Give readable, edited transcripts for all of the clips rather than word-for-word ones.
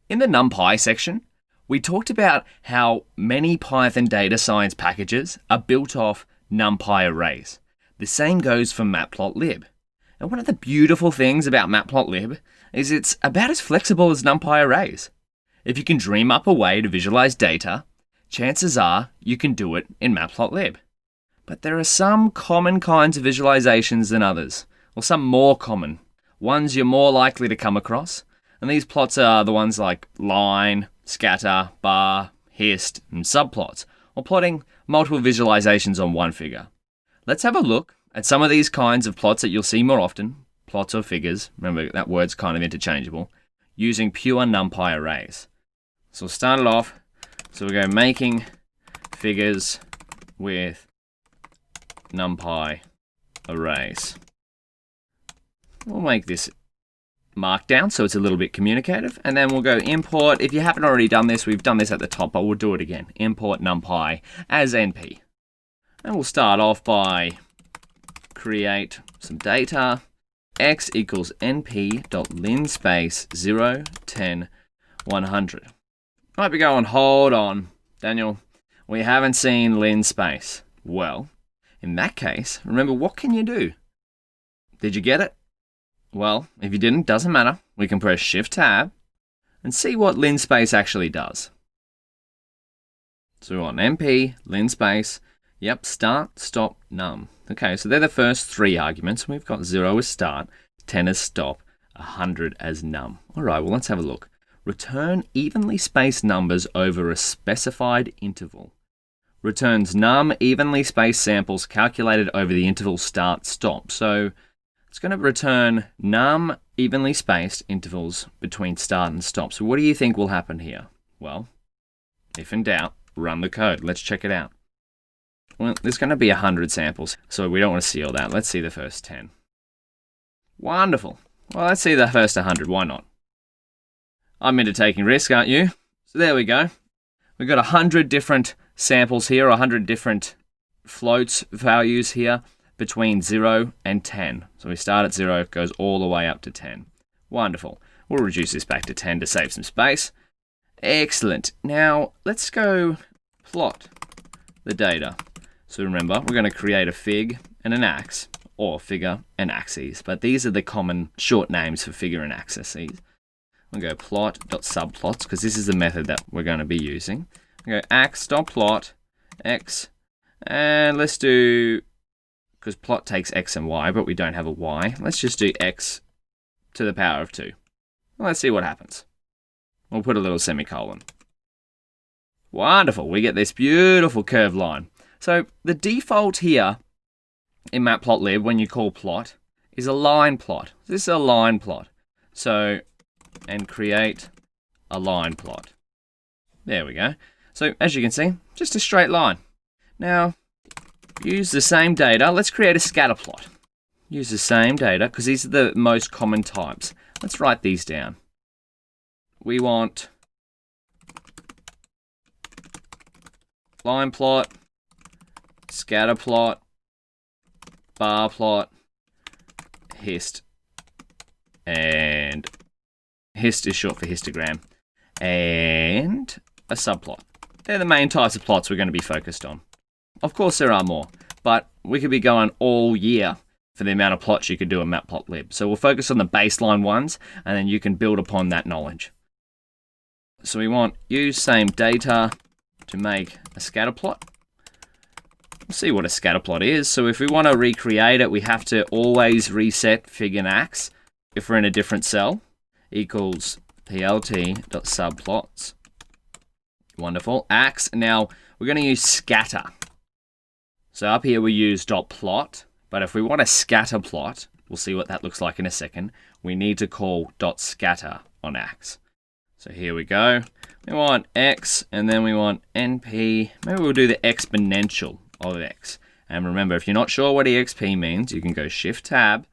In the NumPy section, we talked about how many Python data science packages are built off NumPy arrays. The same goes for Matplotlib. And one of the beautiful things about Matplotlib is it's about as flexible as NumPy arrays. If you can dream up a way to visualize data, chances are you can do it in Matplotlib. But there are some common kinds of visualizations than others, or some more common, ones you're more likely to come across. And these plots are the ones like line, scatter, bar, hist, and subplots, or plotting multiple visualizations on one figure. Let's have a look at some of these kinds of plots that you'll see more often, plots or figures, remember that word's kind of interchangeable, using pure NumPy arrays. So we'll start it off. So we'll go making figures with NumPy arrays. We'll make this markdown so it's a little bit communicative, and then we'll go import. If you haven't already done this, we've done this at the top, but we'll do it again. Import NumPy as NP. And we'll start off by create some data. X equals np.linspace 0, 10, 100. Might be going, hold on, Daniel, we haven't seen linspace. Well, in that case, remember, what can you do? Did you get it? Well, if you didn't, doesn't matter. We can press Shift-Tab and see what linspace actually does. So we want np, linspace, yep, start, stop, num. Okay, so they're the first three arguments. We've got 0 as start, 10 as stop, 100 as num. All right, well, let's have a look. Return evenly spaced numbers over a specified interval. Returns num evenly spaced samples calculated over the interval start, stop. So it's going to return num evenly spaced intervals between start and stop. So what do you think will happen here? Well, if in doubt, run the code. Let's check it out. Well, there's going to be 100 samples, so we don't want to see all that. Let's see the first 10. Wonderful. Well, let's see the first 100. Why not? I'm into taking risks, aren't you? So there we go. We've got 100 different samples here, 100 different floats values here between 0 and 10. So we start at 0, it goes all the way up to 10. Wonderful. We'll reduce this back to 10 to save some space. Excellent. Now, let's go plot the data. So remember, we're going to create a fig and an ax, or figure and axes. But these are the common short names for figure and axes. We'll go plot.subplots, because this is the method that we're going to be using. We'll go ax.plot, x, and let's do, because plot takes x and y, but we don't have a y, let's just do x to the power of 2. Well, let's see what happens. We'll put a little semicolon. Wonderful, we get this beautiful curved line. So the default here in Matplotlib when you call plot is a line plot. This is a line plot. So, and create a line plot. There we go. So as you can see, just a straight line. Now, use the same data. Let's create a scatter plot. Use the same data because these are the most common types. Let's write these down. We want line plot, scatter plot, bar plot, hist, and hist is short for histogram, and a subplot. They're the main types of plots we're going to be focused on. Of course there are more, but we could be going all year for the amount of plots you could do in Matplotlib. So we'll focus on the baseline ones, and then you can build upon that knowledge. So we want use same data to make a scatter plot. We'll see what a scatter plot is. So if we want to recreate it, we have to always reset fig and ax. If we're in a different cell, equals plt.subplots. Wonderful. Ax. Now we're going to use scatter. So up here we use .plot, but if we want a scatter plot, we'll see what that looks like in a second. We need to call .scatter on ax. So here we go. We want x, and then we want np. Maybe we'll do the exponential of x. And remember, if you're not sure what exp means, you can go Shift-Tab,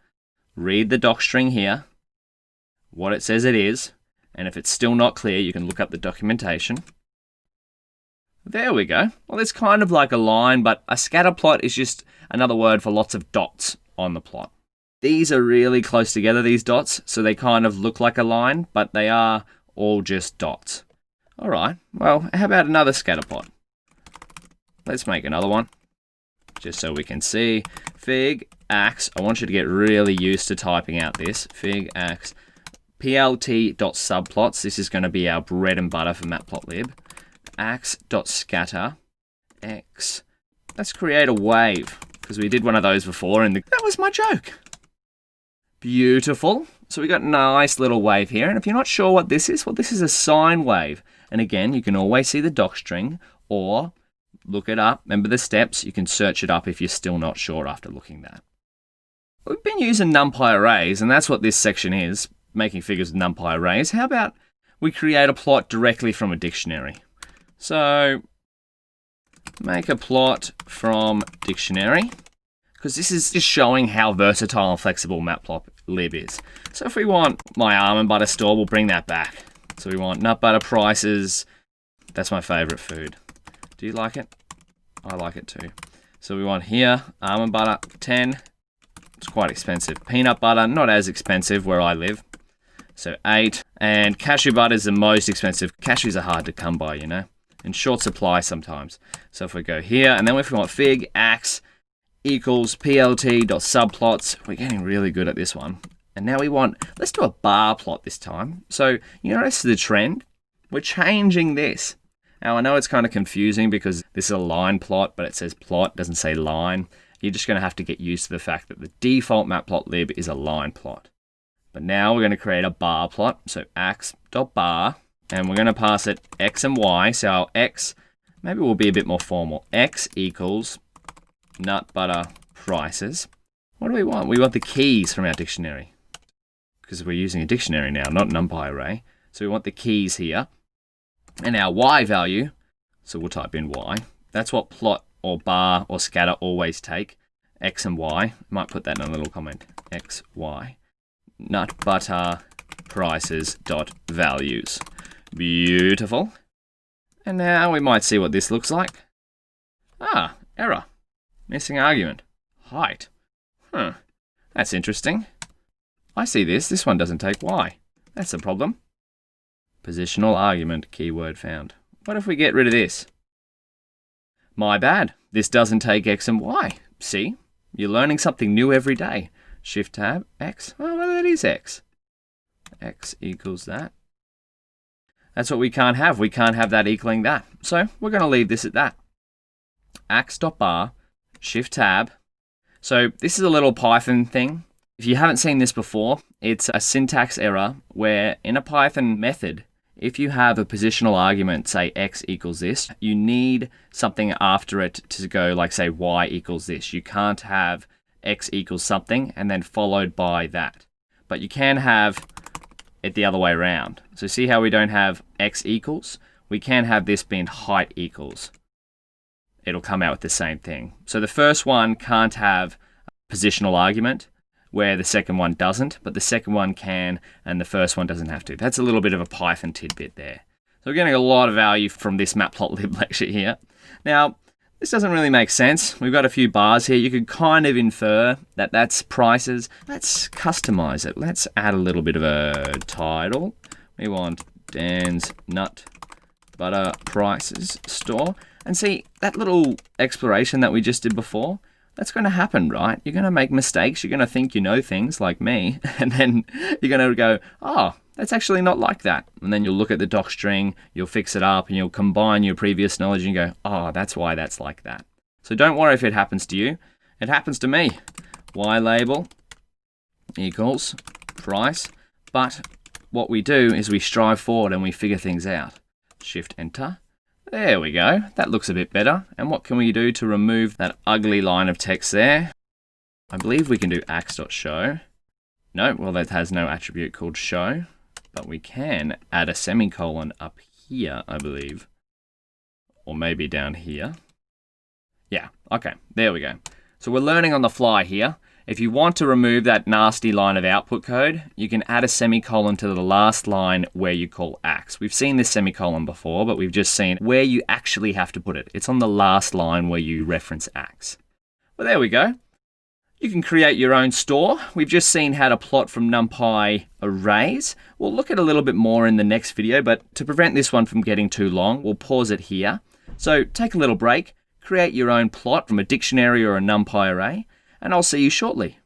read the docstring here, what it says it is, and if it's still not clear, you can look up the documentation. There we go. Well, it's kind of like a line, but a scatter plot is just another word for lots of dots on the plot. These are really close together, these dots, so they kind of look like a line, but they are all just dots. All right, well, how about another scatter plot? Let's make another one, just so we can see. Fig ax, I want you to get really used to typing out this. Fig ax, plt.subplots, this is going to be our bread and butter for Matplotlib. Ax.scatter, x. Let's create a wave, because we did one of those before, and that was my joke. Beautiful. So we got a nice little wave here, and if you're not sure what this is, well, this is a sine wave. And again, you can always see the docstring, or look it up. Remember the steps, you can search it up if you're still not sure after looking that. We've been using NumPy arrays, and that's what this section is, making figures with NumPy arrays. How about we create a plot directly from a dictionary? So, make a plot from dictionary, because this is just showing how versatile and flexible Matplotlib is. So if we want my almond butter store, we'll bring that back. So we want nut butter prices. That's my favorite food. Do you like it? I like it too. So we want here, almond butter, 10. It's quite expensive. Peanut butter, not as expensive where I live. So 8. And cashew butter is the most expensive. Cashews are hard to come by, you know. In short supply sometimes. So if we go here, and then if we want fig, ax, equals plt.subplots. We're getting really good at this one. And now we want, let's do a bar plot this time. So you notice the trend? We're changing this. Now I know it's kind of confusing because this is a line plot, but it says plot, doesn't say line. You're just going to have to get used to the fact that the default Matplotlib is a line plot. But now we're going to create a bar plot. So ax.bar, and we're going to pass it x and y. So our x, maybe we'll be a bit more formal. X equals nut butter prices. What do we want? We want the keys from our dictionary, because we're using a dictionary now, not NumPy array. So we want the keys here. And our y value, so we'll type in y. That's what plot or bar or scatter always take, x and y. I might put that in a little comment, x, y. Nut butter prices dot values. Beautiful. And now we might see what this looks like. Ah, error. Missing argument. Height. That's interesting. I see this. This one doesn't take y. That's a problem. Positional argument, keyword found. What if we get rid of this? My bad. This doesn't take x and y. See? You're learning something new every day. Shift tab, x. Oh, well, that is x. X equals that. That's what we can't have. We can't have that equaling that. So we're going to leave this at that. Ax.bar, shift tab. So this is a little Python thing. If you haven't seen this before, it's a syntax error where in a Python method, if you have a positional argument, say x equals this, you need something after it to go like, say, y equals this. You can't have x equals something and then followed by that. But you can have it the other way around. So see how we don't have x equals? We can have this being height equals. It'll come out with the same thing. So the first one can't have a positional argument, where the second one doesn't, but the second one can, and the first one doesn't have to. That's a little bit of a Python tidbit there. So we're getting a lot of value from this Matplotlib lecture here. Now, this doesn't really make sense. We've got a few bars here. You could kind of infer that that's prices. Let's customize it. Let's add a little bit of a title. We want Dan's Nut Butter Prices Store. And see, that little exploration that we just did before, that's going to happen, right? You're going to make mistakes. You're going to think you know things like me. And then you're going to go, oh, that's actually not like that. And then you'll look at the docstring, you'll fix it up, and you'll combine your previous knowledge and go, oh, that's why that's like that. So don't worry if it happens to you. It happens to me. Y label equals price. But what we do is we strive forward and we figure things out. Shift enter. There we go. That looks a bit better. And what can we do to remove that ugly line of text there? I believe we can do ax.show. No, well, that has no attribute called show. But we can add a semicolon up here, I believe. Or maybe down here. Yeah, okay, there we go. So we're learning on the fly here. If you want to remove that nasty line of output code, you can add a semicolon to the last line where you call ax. We've seen this semicolon before, but we've just seen where you actually have to put it. It's on the last line where you reference ax. Well, there we go. You can create your own store. We've just seen how to plot from NumPy arrays. We'll look at a little bit more in the next video, but to prevent this one from getting too long, we'll pause it here. So take a little break, create your own plot from a dictionary or a NumPy array, and I'll see you shortly.